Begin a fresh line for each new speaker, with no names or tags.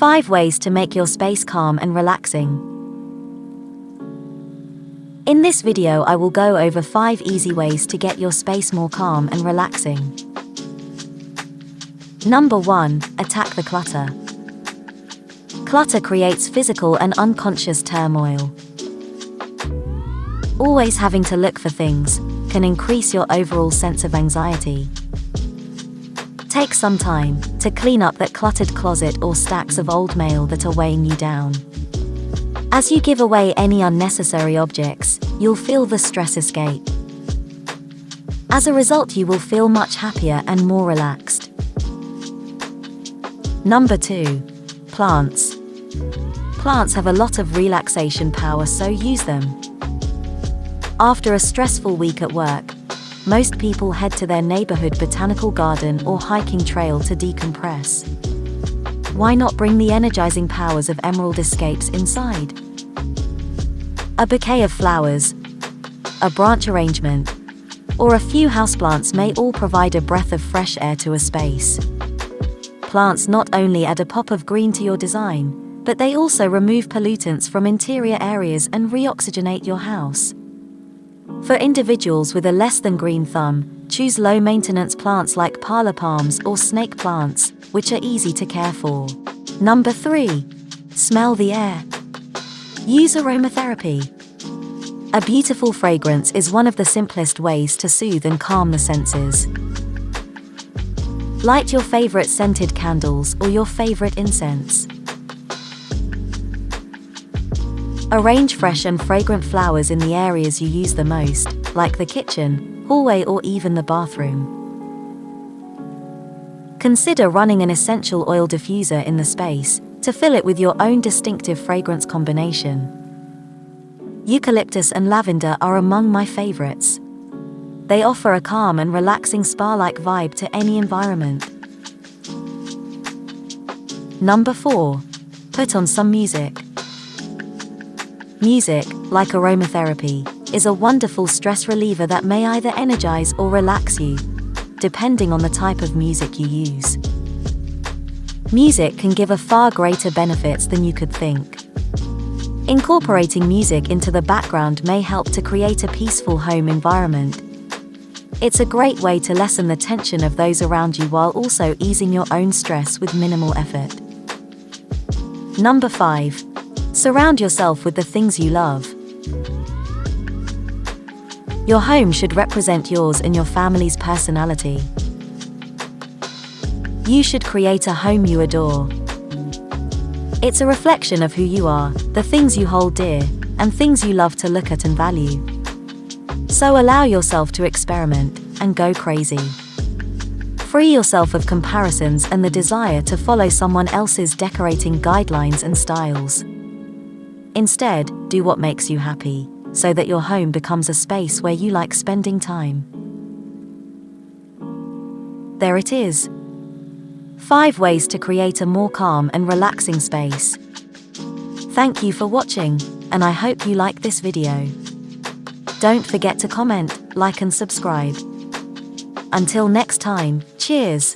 5 ways to make your space calm and relaxing. In this video, I will go over 5 easy ways to get your space more calm and relaxing. Number 1. Attack the clutter. Clutter creates physical and unconscious turmoil. Always having to look for things can increase your overall sense of anxiety. Take some time to clean up that cluttered closet or stacks of old mail that are weighing you down. As you give away any unnecessary objects, you'll feel the stress escape. As a result, you will feel much happier and more relaxed. Number 2. Plants. Plants have a lot of relaxation power, so use them. After a stressful week at work, most people head to their neighborhood botanical garden or hiking trail to decompress. Why not bring the energizing powers of emerald escapes inside? A bouquet of flowers, a branch arrangement, or a few houseplants may all provide a breath of fresh air to a space. Plants not only add a pop of green to your design, but they also remove pollutants from interior areas and reoxygenate your house. For individuals with a less than green thumb, choose low-maintenance plants like parlor palms or snake plants, which are easy to care for. Number 3. Smell the air. Use aromatherapy. A beautiful fragrance is one of the simplest ways to soothe and calm the senses. Light your favorite scented candles or your favorite incense. Arrange fresh and fragrant flowers in the areas you use the most, like the kitchen, hallway, or even the bathroom. Consider running an essential oil diffuser in the space to fill it with your own distinctive fragrance combination. Eucalyptus and lavender are among my favorites. They offer a calm and relaxing spa-like vibe to any environment. Number 4. Put on some music. Music, like aromatherapy, is a wonderful stress reliever that may either energize or relax you, depending on the type of music you use. Music can give a far greater benefits than you could think. Incorporating music into the background may help to create a peaceful home environment. It's a great way to lessen the tension of those around you while also easing your own stress with minimal effort. Number 5. Surround yourself with the things you love. Your home should represent yours and your family's personality. You should create a home you adore. It's a reflection of who you are, the things you hold dear, and things you love to look at and value. So allow yourself to experiment and go crazy. Free yourself of comparisons and the desire to follow someone else's decorating guidelines and styles. Instead, do what makes you happy, so that your home becomes a space where you like spending time. There it is. 5 ways to create a more calm and relaxing space. Thank you for watching, and I hope you like this video. Don't forget to comment, like and subscribe. Until next time, cheers!